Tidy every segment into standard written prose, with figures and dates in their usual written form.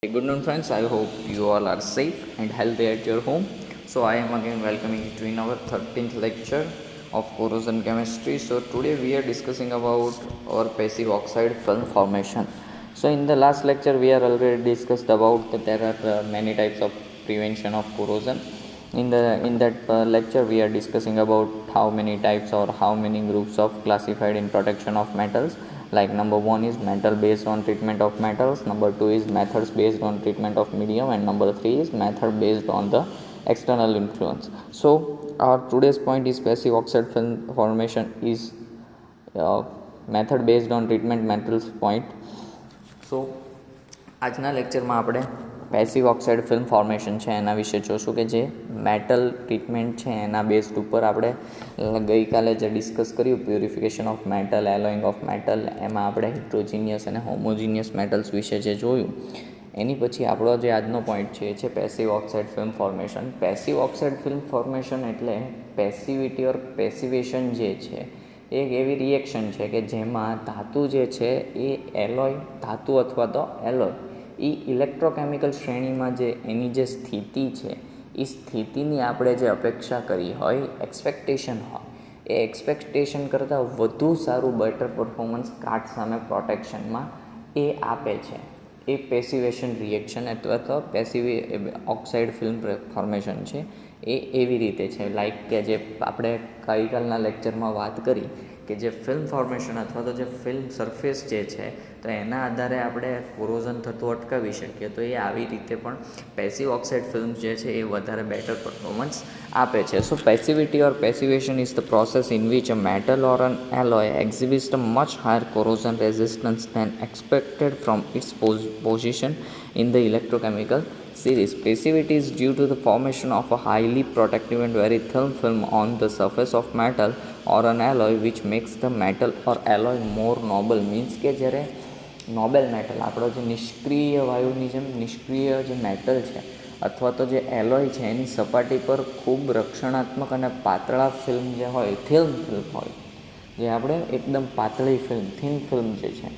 Hey, good noon, friends. I hope you all are safe and healthy at your home. So, I am again welcoming you to in our 13th lecture of corrosion chemistry. So, today we are discussing about our passive oxide film formation. So, in the last lecture, we are already discussed about that there are many types of prevention of corrosion. In that lecture, we are discussing about how many types or how many groups of classified in protection of metals, like number one is metal based on treatment of metals, number two is methods based on treatment of medium, and number three is method based on the external influence. So our today's point is passive oxide film formation is uh, method based on treatment metals point. So આજના લેક્ચરમાં આપણે passive oxide film formation છે એના વિશે જોશું કે જે metal treatment છે એના બેઝડ ઉપર આપણે ગઈકાલે જે ડિસ્કસ કર્યું purification of metal, alloying of metal, એમાં આપણે હિટ્રોજીનિયસ અને હોમોજીનિયસ મેટલ્સ વિશે જે જોયું એની પછી આપણો જે આજનો પોઈન્ટ છે એ છે passive oxide film formation. Passive oxide film formation એટલે પેસિવિટી ઓર પેસિવેશન જે છે એ એક એવી રિએક્શન છે કે જેમાં ધાતુ જે છે એ એલોય ધાતુ અથવા તો એલોય એ ઇલેક્ટ્રોકેમિકલ શ્રેણીમાં જે એની જે સ્થિતિ છે એ સ્થિતિની આપણે જે અપેક્ષા કરી હોય, એક્સપેક્ટેશન હોય, એ એક્સપેક્ટેશન કરતાં વધુ સારું બેટર પરફોર્મન્સ કાટ સામે પ્રોટેક્શનમાં એ આપે છે. એ પેસિવેશન રિએક્શન અથવા તો પેસિવ ઓક્સાઇડ ફિલ્મ ફોર્મેશન છે એ એવી રીતે છે. લાઈક કે જે આપણે ગઈકાલના લેક્ચરમાં વાત કરી કે જે ફિલ્મ ફોર્મેશન અથવા તો જે ફિલ્મ સરફેસ જે છે તો એના આધારે આપણે કોરોઝન થતું અટકાવી શકીએ, તો એ આવી રીતે પણ પેસિવ ઓક્સાઇડ ફિલ્મ જે છે એ વધારે બેટર પરફોર્મન્સ આપે છે. So passivity or passivation is the process in which a metal or an alloy exhibits a much higher corrosion resistance than expected from its position in the electrochemical series. Passivity is due to the formation of a highly protective and very thin film on the surface of metal or an alloy, which makes the metal or alloy more noble. Means કે જ્યારે Nobel metal આપણો જે નિષ્ક્રિય વાયુની જેમ નિષ્ક્રિય જે metal છે અથવા તો જે એલોય છે એની સપાટી પર ખૂબ રક્ષણાત્મક અને પાતળા ફિલ્મ જે હોય, થિન ફિલ્મ હોય, જે આપણે એકદમ પાતળી ફિલ્મ, થિન ફિલ્મ જે છે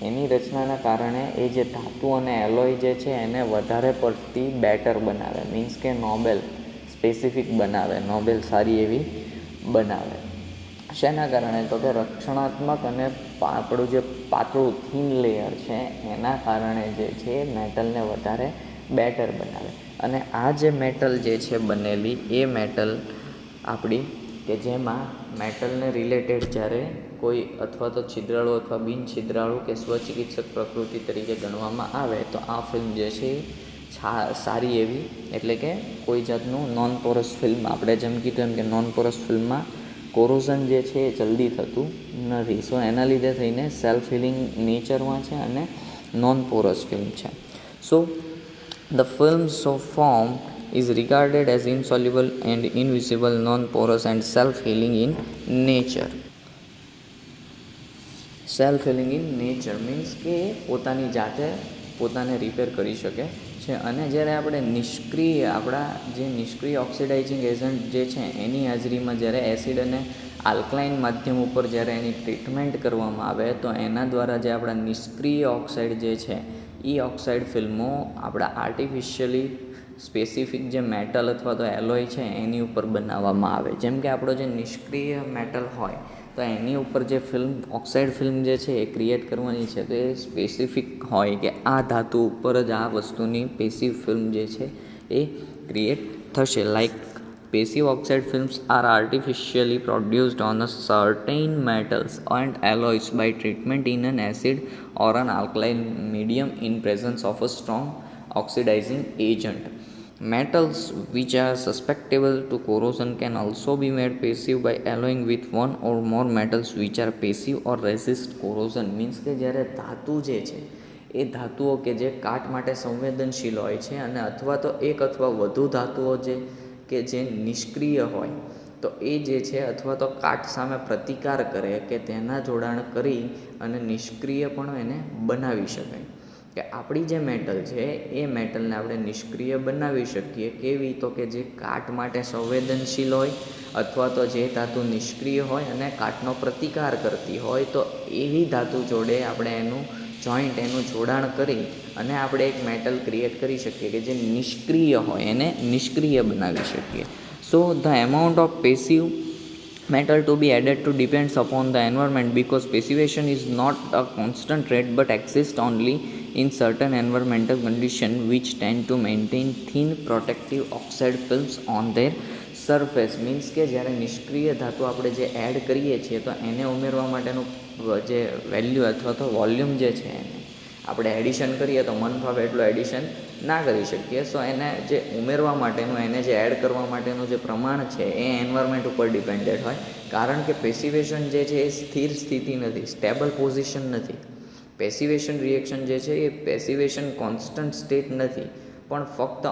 એની રચનાના કારણે એ જે ધાતુ અને એલોય જે છે એને વધારે પડતી બેટર બનાવે. મીન્સ કે નોબેલ સ્પેસિફિક બનાવે, નોબેલ સારી એવી બનાવે. શેના કારણે? તો કે રક્ષણાત્મક અને આપણું જે પાતળું થીન લેયર છે એના કારણે જે છે મેટલને વધારે બેટર બનાવે. અને આ જે મેટલ જે છે બનેલી એ મેટલ આપણી કે જેમાં મેટલને રિલેટેડ જ્યારે કોઈ અથવા તો છિદ્રાળુ અથવા બિન છિદ્રાળુ કે સ્વચિકિત્સક પ્રકૃતિ તરીકે ગણવામાં આવે તો આ ફિલ્મ જે છે સારી એવી, એટલે કે કોઈ જાતનું નોન પોરસ ફિલ્મ, આપણે જેમ કીધું એમ કે નોન પોરસ ફિલ્મમાં કોરોઝન જે છે એ જલ્દી થતું નથી. સો એના લીધે થઈને સેલ્ફ હિલિંગ નેચરમાં છે અને નોન પોરસ ફિલ્મ છે. So the film so form is regarded as insoluble and invisible, non-porous and self-healing in nature. Self healing in nature means કે પોતાની જાતે પોતાને રિપેર કરી શકે છે. અને જ્યારે આપણે નિષ્ક્રિય આપણા જે નિષ્ક્રિય ઓક્સિડાઇઝિંગ એજન્ટ જે છે એની હાજરીમાં જ્યારે એસિડ અને આલ્કલાઇન માધ્યમ ઉપર જ્યારે એની ટ્રીટમેન્ટ કરવામાં આવે તો એના દ્વારા જે આપણા નિષ્ક્રિય ઓક્સાઇડ જે છે એ ઓક્સાઇડ ફિલ્મો આપણા આર્ટિફિશિયલી સ્પેસિફિક જે મેટલ અથવા તો એલોય છે એની ઉપર બનાવવામાં આવે. જેમ કે આપણો જે નિષ્ક્રિય મેટલ હોય તો એની ઉપર જે ફિલ્મ ઓક્સાઇડ ફિલ્મ જે છે એ ક્રિએટ કરવાની છે તો એ સ્પેસિફિક હોય કે આ ધાતુ ઉપર જ આ વસ્તુની પેસિવ ફિલ્મ જે છે એ ક્રિએટ થશે. Like passive oxide films are artificially produced on a certain metals and alloys by treatment in an acid or an alkaline medium in presence of a strong oxidizing agent. Metals which are susceptible to corrosion can also be made passive by alloying with one or more metals which are passive or resist corrosion. Means કે જ્યારે ધાતુ જે છે એ ધાતુઓ કે જે કાટ માટે સંવેદનશીલ હોય છે અને અથવા તો એક અથવા વધુ ધાતુઓ જે કે જે નિષ્ક્રિય હોય તો એ જે છે અથવા તો કાટ સામે પ્રતિકાર કરે કે તેના જોડાણ કરી અને નિષ્ક્રિય પણ એને બનાવી શકાય. કે આપણી જે મેટલ છે એ મેટલને આપણે નિષ્ક્રિય બનાવી શકીએ. કેવી? તો કે જે કાટ માટે સંવેદનશીલ હોય અથવા તો જે ધાતુ નિષ્ક્રિય હોય અને કાટનો પ્રતિકાર કરતી હોય તો એવી ધાતુ જોડે આપણે એનું જોઈન્ટ એનું જોડાણ કરી અને આપણે એક મેટલ ક્રિએટ કરી શકીએ કે જે નિષ્ક્રિય હોય એને નિષ્ક્રિય બનાવી શકીએ. So the amount of passive metal to be added to depends upon the environment because passivation is not a constant rate but exists only in certain environmental conditions which tend to maintain thin protective oxide films on their surface. Means કે જ્યારે નિષ્ક્રિય ધાતુ આપણે જે add કરીએ છીએ તો એને ઉમેરવા માટેનું જે વેલ્યુ અથવા તો વોલ્યુમ જે છે એને આપણે એડિશન કરીએ તો મન ફાવે એટલું એડિશન ના કરી શકીએ. સો એને જે ઉમેરવા માટેનું એને જે એડ કરવા માટેનું જે પ્રમાણ છે એ એન્વાયરમેન્ટ ઉપર ડિપેન્ડેડ હોય, કારણ કે પેસિવેશન જે છે એ સ્થિર સ્થિતિ નથી, સ્ટેબલ પોઝિશન નથી. પેસિવેશન રિએક્શન જે છે એ પેસિવેશન કોન્સ્ટન્ટ સ્ટેટ નથી, પણ ફક્ત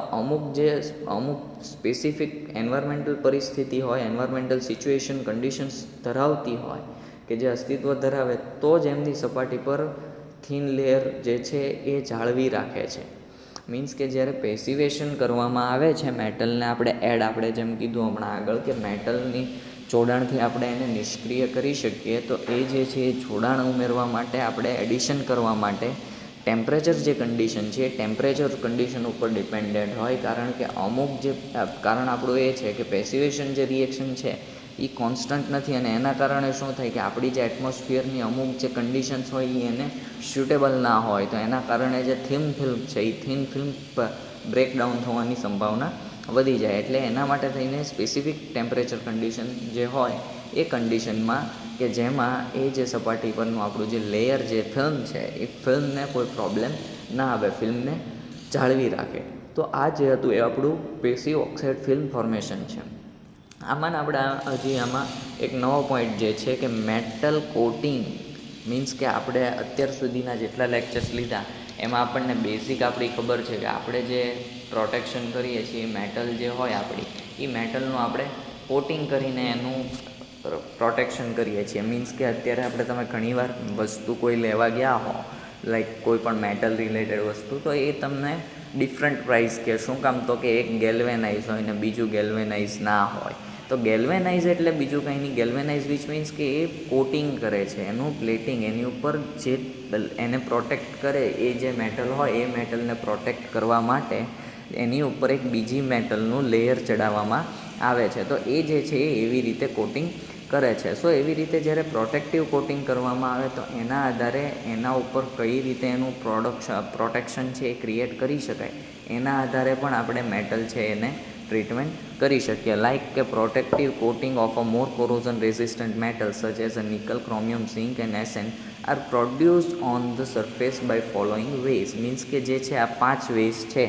અમુક સ્પેસિફિક એન્વાયરમેન્ટલ પરિસ્થિતિ હોય, એન્વાયરમેન્ટલ સિચ્યુએશન કન્ડિશન્સ ધરાવતી હોય કે જે અસ્તિત્વ ધરાવે તો જ એમની સપાટી પર થિન લેયર જે છે એ જાળવી રાખે છે. મીન્સ કે જ્યારે પેસિવેશન કરવામાં આવે છે મેટલને આપણે જેમ કીધું હમણાં આગળ કે મેટલની જોડાણથી આપણે એને નિષ્ક્રિય કરી શકીએ, તો એ જે છે એ જોડાણ ઉમેરવા માટે આપણે એડિશન કરવા માટે ટેમ્પરેચર જે કન્ડિશન છે એ ટેમ્પરેચર કન્ડિશન ઉપર ડિપેન્ડેન્ટ હોય, કારણ કે કારણ આપણું એ છે કે પેસિવેશન જે રિએક્શન છે એ કોન્સ્ટન્ટ નથી અને એના કારણે શું થાય કે આપણી જે એટમોસ્ફિયરની અમુક જે કન્ડિશન્સ હોય એ એને સ્યુટેબલ ના હોય, તો એના કારણે જે થિન ફિલ્મ છે એ થિન ફિલ્મ બ્રેકડાઉન થવાની સંભાવના વધી જાય. એટલે એના માટે થઈને સ્પેસિફિક ટેમ્પરેચર કન્ડિશન જે હોય એ કન્ડિશનમાં કે જેમાં એ જે સપાટી પરનું આપણું જે લેયર જે ફિલ્મ છે એ ફિલ્મને કોઈ પ્રોબ્લેમ ના આવે, ફિલ્મને જાળવી રાખે. તો આ જે હતું એ આપણું પેસિવ ઓક્સાઇડ ફિલ્મ ફોર્મેશન છે. આમાં આપણે આમાં એક નવો પોઈન્ટ જે છે કે મેટલ કોટિંગ. મીન્સ કે આપણે અત્યાર સુધીના જેટલા લેક્ચર્સ લીધા એમાં આપણને બેઝિક આપણી ખબર છે કે આપણે જે પ્રોટેક્શન કરીએ છીએ મેટલ જે હોય આપણી એ મેટલનું આપણે કોટિંગ કરીને એનું પ્રોટેક્શન કરીએ છીએ. મીન્સ કે અત્યારે તમે ઘણીવાર વસ્તુ કોઈ લેવા ગયા હો, લાઈક કોઈ પણ મેટલ રિલેટેડ વસ્તુ, તો એ તમને ડિફરન્ટ પ્રાઇસ કે શું કામ, તો કે એક ગેલ્વેનાઇઝ હોય ને બીજું ગેલ્વેનાઇઝ ના હોય. તો ગેલ્વેનાઇઝ એટલે બીજું કંઈ નહીં, ગેલ્વેનાઇઝ વિચ મીન્સ કે એ કોટિંગ કરે છે, એનું પ્લેટિંગ, એની ઉપર જે એને પ્રોટેક્ટ કરે એ જે મેટલ હોય એ મેટલને પ્રોટેક્ટ કરવા માટે એની ઉપર એક બીજી મેટલનું લેયર ચડાવવામાં આવે છે. તો એ જે છે એ એવી રીતે કોટિંગ કરે છે. સો એવી રીતે જ્યારે પ્રોટેક્ટિવ કોટિંગ કરવામાં આવે તો એના આધારે એના ઉપર કઈ રીતે એનું પ્રોટેક્શન છે એ ક્રિએટ કરી શકાય, એના આધારે પણ આપણે મેટલ છે એને ટ્રીટમેન્ટ કરી શકીએ. લાઇક કે protective coating of a more corrosion resistant metal such as a nickel, chromium, zinc and Sn are produced on the surface by following ways. Means કે જે છે આ 5 વેઝ છે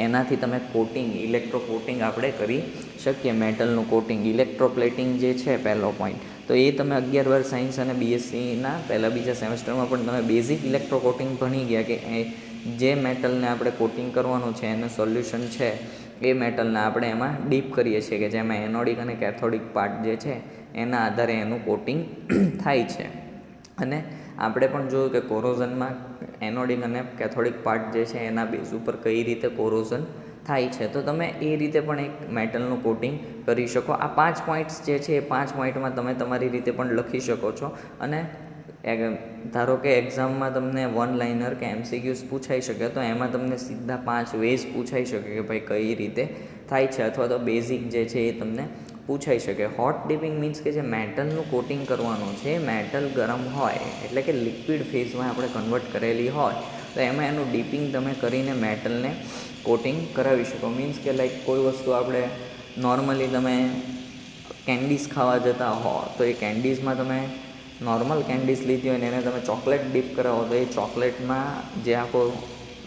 એનાથી તમે કોટિંગ, ઇલેક્ટ્રો કોટિંગ આપણે કરી શકીએ. મેટલનું કોટિંગ, ઇલેક્ટ્રોપ્લેટિંગ જે છે પહેલો પોઈન્ટ, તો એ તમે 11 સાયન્સ અને બીએસસીના પહેલા બીજા સેમેસ્ટરમાં પણ તમે બેઝિક ઇલેક્ટ્રો કોટિંગ ભણી ગયા કે જે મેટલને આપણે કોટિંગ કરવાનું છે એનું સોલ્યુશન છે એ મેટલને આપણે એમાં ડીપ કરીએ છીએ કે જેમાં એનોડિક અને કેથોડિક પાર્ટ જે છે એના આધારે એનું કોટિંગ થાય છે. અને આપણે પણ જોયું કે કોરોઝનમાં એનોડિક અને કેથોડિક પાર્ટ જે છે એના બેઝ ઉપર કઈ રીતે કોરોઝન થાય છે. તો તમે એ રીતે પણ એક મેટલનું કોટિંગ કરી શકો. આ 5 પોઈન્ટ્સ જે છે એ 5 પોઈન્ટમાં તમે તમારી રીતે પણ લખી શકો છો. અને ધારો કે એક્ઝામમાં તમને 1 લાઇનર કે એમસીક્યુઝ પૂછાઈ શકે તો એમાં તમને સીધા 5 વેઝ પૂછાઈ શકે કે ભાઈ કઈ રીતે થાય છે, અથવા તો બેઝિક જે છે એ તમને પૂછાઈ શકે. હોટ ડિપિંગ મીન્સ કે જે મેટલનું કોટિંગ કરવાનું છે, મેટલ ગરમ હોય એટલે કે લિક્વિડ ફેઝમાં આપણે કન્વર્ટ કરેલી હોય તો એમાં એનું ડીપિંગ તમે કરીને મેટલને કોટિંગ કરાવી શકો. મીન્સ કે લાઈક કોઈ વસ્તુ આપણે નોર્મલી તમે કેન્ડીઝ ખાવા જતા હો તો એ કેન્ડીઝમાં તમે નોર્મલ કેન્ડીઝ લીધી હોય ને એને તમે ચોકલેટ ડીપ કરાવો તો એ ચોકલેટમાં જે આખો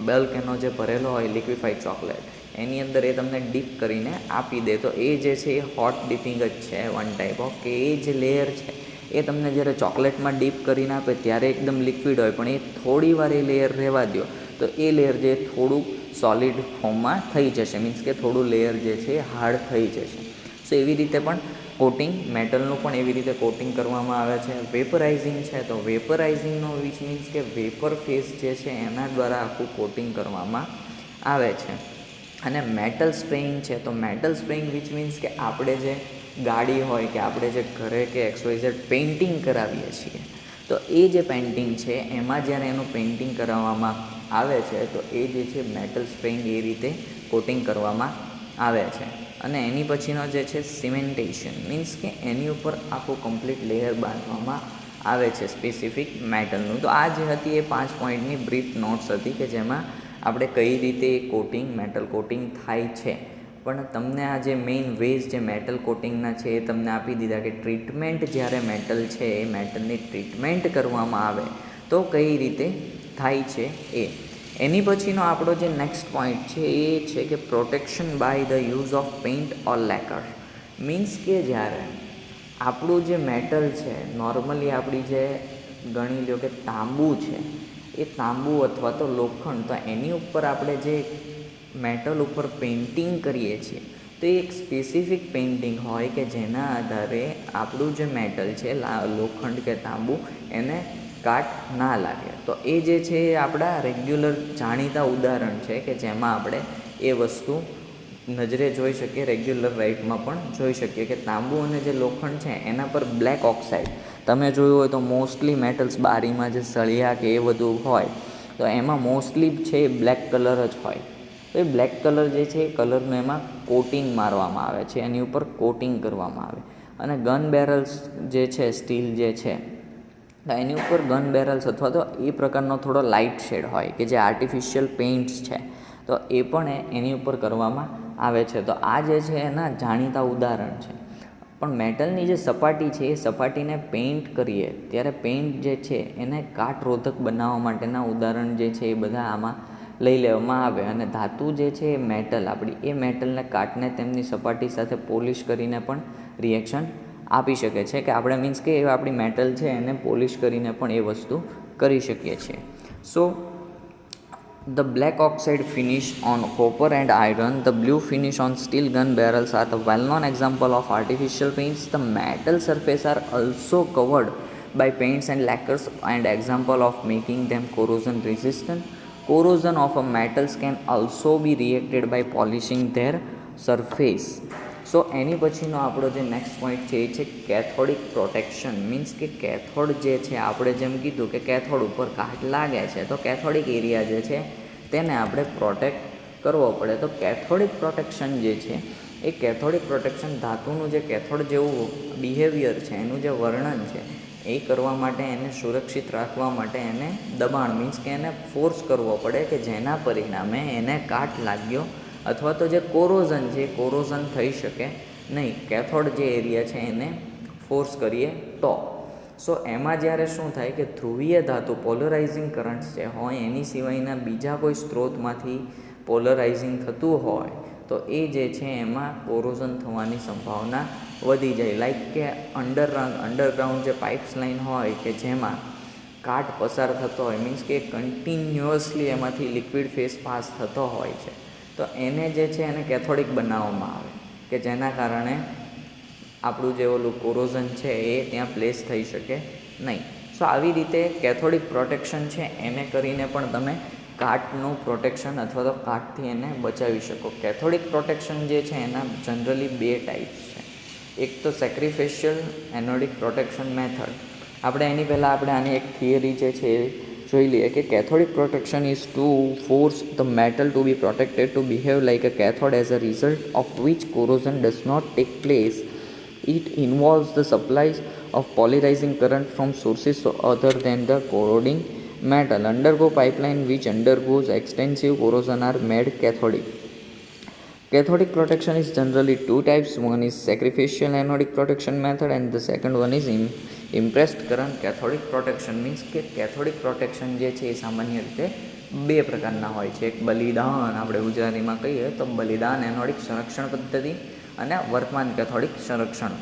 બલ્ક એનો જે ભરેલો હોય લિક્વિફાઈડ ચોકલેટ એની અંદર એ તમને ડીપ કરીને આપી દે. તો એ જે છે એ હોટ ડીપિંગ જ છે, વન ટાઈપ ઓફ, કે એ જે લેયર છે એ તમને જ્યારે ચોકલેટમાં ડીપ કરીને આપે ત્યારે એકદમ લિક્વિડ હોય, પણ એ થોડી વાર એ લેયર રહેવા દો તો એ લેયર જે થોડુંક સોલિડ ફોર્મમાં થઈ જશે. મીન્સ કે થોડું લેયર જે છે એ હાર્ડ થઈ જશે. સો એવી રીતે પણ કોટિંગ, મેટલનું પણ એવી રીતે કોટિંગ કરવામાં આવે છે. વેપરાઇઝિંગ છે તો વેપરાઇઝિંગનો વિચ મીન્સ કે વેપર ફેઝ જે છે એના દ્વારા આખું કોટિંગ કરવામાં આવે છે. અને મેટલ સ્પ્રેઇંગ છે તો મેટલ સ્પ્રેઇંગ વિચ મીન્સ કે આપણે જે ગાડી હોય કે આપણે જે ઘરે કે XYZ પેઇન્ટિંગ કરાવીએ છીએ તો એ જે પેઇન્ટિંગ છે એમાં જ્યારે એનું પેઇન્ટિંગ કરાવવામાં આવે છે તો એ જે છે મેટલ સ્પ્રેઇંગ એ રીતે કોટિંગ કરવામાં આવે છે. અને એની પછીનો જે છે સિમેન્ટેશન, મીન્સ કે એની ઉપર આખું કમ્પ્લીટ લેયર બાંધવામાં આવે છે સ્પેસિફિક મેટલનું. તો આ જે હતી એ 5 પોઈન્ટની બ્રીફ નોટ્સ હતી કે જેમાં આપણે કઈ રીતે કોટિંગ મેટલ કોટિંગ થાય છે. પણ તમને આ જે મેઇન વેઝ જે મેટલ કોટિંગના છે એ તમને આપી દીધા કે ટ્રીટમેન્ટ જ્યારે મેટલ છે એ મેટલની ટ્રીટમેન્ટ કરવામાં આવે તો કઈ રીતે થાય છે એ. એની પછીનો આપણો જે નેક્સ્ટ પોઈન્ટ છે એ છે કે protection by the use of paint or lacquer. Means કે જ્યારે આપણું જે મેટલ છે નોર્મલી આપણી જે ગણી લો કે તાંબુ છે એ તાંબુ અથવા તો લોખંડ, તો એની ઉપર આપણે જે મેટલ ઉપર પેઇન્ટિંગ કરીએ છીએ તો એ એક સ્પેસિફિક પેઇન્ટિંગ હોય કે જેના આધારે આપણું જે મેટલ છે લોખંડ કે તાંબુ એને કાટ ના લાગે. તો એ જે છે એ આપણા રેગ્યુલર જાણીતા ઉદાહરણ છે કે જેમાં આપણે એ વસ્તુ નજરે જોઈ શકીએ, રેગ્યુલર લાઈફમાં પણ જોઈ શકીએ કે તાંબુ અને જે લોખંડ છે એના પર બ્લેક ઓક્સાઇડ તમે જોયું હોય તો મોસ્ટલી મેટલ્સ બારીમાં જે સળિયા કે એ બધું હોય તો એમાં મોસ્ટલી છે એ બ્લેક કલર જ હોય. તો એ બ્લેક કલર જે છે એ કલરનું એમાં કોટિંગ મારવામાં આવે છે, એની ઉપર કોટિંગ કરવામાં આવે. અને ગન બેરલ્સ જે છે સ્ટીલ જે છે તો એની ઉપર ગન બેરલ્સ અથવા તો એ પ્રકારનો થોડો લાઇટ શેડ હોય કે જે આર્ટિફિશિયલ પેઇન્ટ્સ છે તો એ પણ એની ઉપર કરવામાં આવે છે. તો આ જે છે એના જાણીતા ઉદાહરણ છે. પણ મેટલની જે સપાટી છે એ સપાટીને પેઇન્ટ કરીએ ત્યારે પેઇન્ટ જે છે એને કાટરોધક બનાવવા માટેના ઉદાહરણ જે છે એ બધા આમાં લઈ લેવામાં આવે. અને ધાતુ જે છે એ મેટલ આપણી એ મેટલને કાટને તેમની સપાટી સાથે પોલિશ કરીને પણ રિએક્શન આપી શકે છે કે આપણે મીન્સ કે એ આપણી મેટલ છે એને પોલિશ કરીને પણ એ વસ્તુ કરી શકીએ છીએ. સો the black oxide finish on copper and iron, the blue finish on steel gun barrels are the well-known example of artificial paints. The metal surface are also covered by paints and lacquers and example of making them corrosion resistant. Corrosion of a metals can also be reacted by polishing their surface. સો એની પછીનો આપણો જે next point છે એ છે cathodic protection. Means કે cathode જે છે આપણે જેમ કીધું કે કેથોડ ઉપર કાટ લાગે છે તો કેથોડિક એરિયા જે છે તેને આપણે પ્રોટેક્ટ કરવો પડે. તો કેથોડિક પ્રોટેક્શન જે છે એ કેથોડિક પ્રોટેક્શન ધાતુનું જે કેથોડ જેવું બિહેવિયર છે એનું જે વર્ણન છે એ કરવા માટે એને સુરક્ષિત રાખવા માટે એને દબાણ મીન્સ કે એને ફોર્સ કરવો પડે કે જેના પરિણામે એને કાટ લાગ્યો અથવા તો જે કોરોઝન છે કોરોઝન થઈ શકે નહીં, કેથોડ જે એરિયા છે એને ફોર્સ કરીએ તો. સો એમાં જ્યારે શું થાય કે ધ્રુવીય ધાતુ પોલરાઇઝિંગ કરંટ્સ જે હોય એની સિવાયના બીજા કોઈ સ્ત્રોતમાંથી પોલરાઇઝિંગ થતું હોય તો એ જે છે એમાં કોરોઝન થવાની સંભાવના વધી જાય. લાઈક કે અંડરગ્રાઉન્ડ જે પાઇપ્સ લાઇન હોય કે જેમાં કાટ પસાર થતો હોય મીન્સ કે કન્ટિન્યુઅસલી એમાંથી લિક્વિડ ફેઝ પાસ થતો હોય છે તો એને જે છે એને કેથોડિક બનાવવામાં આવે કે જેના કારણે આપણું જે ઓલું કોરોઝન છે એ ત્યાં પ્લેસ થઈ શકે નહીં. સો આવી રીતે કેથોડિક પ્રોટેક્શન છે એને કરીને પણ તમે કાટનું પ્રોટેક્શન અથવા તો કાટથી એને બચાવી શકો. કેથોડિક પ્રોટેક્શન જે છે એના જનરલી 2 ટાઈપ્સ છે. એક તો સેક્રિફિશિયલ એનોડિક પ્રોટેક્શન મેથડ. આપણે એની પહેલાં આપણે આની એક થિયરી જે છે એ જોઈ લઈએ કે cathodic protection is to force the metal to be protected to behave like a cathode as a result of which corrosion does not take place. It involves the supplies of polarizing current from sources other than the corroding metal. Undergo pipeline which undergoes extensive corrosion are made cathodic. Cathodic protection is generally 2 types. One is sacrificial anodic protection method and the second one is impressed current cathodic protection. Means કે cathodic protection જે છે એ સામાન્ય રીતે 2 પ્રકારના હોય છે. એક બલિદાન આપણે ગુજરાતીમાં કહીએ તો બલિદાન એનોડિક સંરક્ષણ પદ્ધતિ અને વર્તમાન કેથોડિક સંરક્ષણ.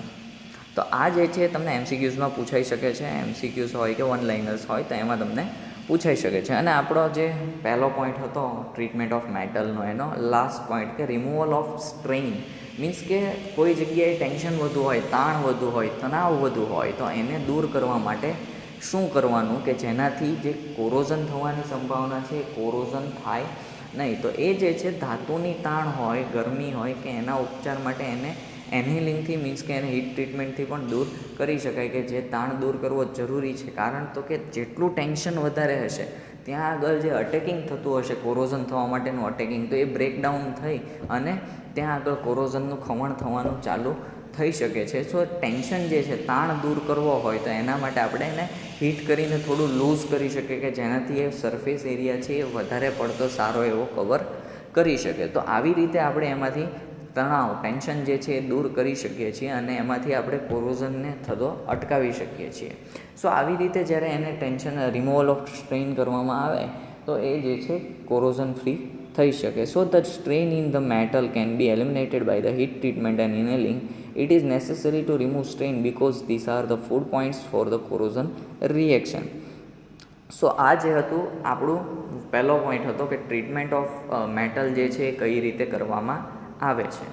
તો આ જે છે તમને MCQsમાં પૂછાઈ શકે છે. MCQs હોય કે વન લાઇનર્સ હોય તો એમાં તમને પૂછાઈ શકે છે. અને આપણો જે પહેલો પોઈન્ટ હતો ટ્રીટમેન્ટ ઓફ મેટલનો એનો લાસ્ટ પોઈન્ટ કે રિમૂવલ ઓફ સ્ટ્રેઇન. મીન્સ કે કોઈ જગ્યાએ ટેન્શન વધુ હોય, તાણ વધુ હોય, તણાવ વધુ હોય તો એને દૂર કરવા માટે શું કરવાનું કે જેનાથી જે કોરોઝન થવાની સંભાવના છે એ કોરોઝન થાય નહીં. તો એ જે છે ધાતુની તાણ હોય, ગરમી હોય કે એના ઉપચાર માટે એને એનહિલિંગથી મીન્સ કે એને હીટ ટ્રીટમેન્ટથી પણ દૂર કરી શકાય, કે જે તાણ દૂર કરવો જરૂરી છે. કારણ તો કે જેટલું ટેન્શન વધારે હશે ત્યાં આગળ જે અટેકિંગ થતું હશે, કોરોઝન થવા માટેનું અટેકિંગ, તો એ બ્રેકડાઉન થઈ અને ત્યાં આગળ કોરોઝનનું ખમણ થવાનું ચાલુ થઈ શકે છે. સો ટેન્શન જે છે, તાણ દૂર કરવો હોય તો એના માટે આપણે એને હીટ કરીને થોડું લૂઝ કરી શકીએ, કે જેનાથી એ સરફેસ એરિયા છે એ વધારે પડતો સારો એવો કવર કરી શકે. તો આવી રીતે આપણે એમાંથી તણાવ, ટેન્શન જે છે એ દૂર કરી શકીએ છીએ અને એમાંથી આપણે કોરોઝનને થતો અટકાવી શકીએ છીએ. સો આવી રીતે જ્યારે એને ટેન્શન રિમૂવલ ઓફ સ્ટ્રેઇન કરવામાં આવે તો એ જે છે કોરોઝન ફ્રી થઈ શકે. So the strain in the metal can be eliminated by the heat treatment and annealing. It is necessary to remove strain because these are the food points for the corrosion reaction. સો આ જે હતું આપણું પહેલો point હતો કે treatment of metal જે છે એ કઈ રીતે કરવામાં આવે છે.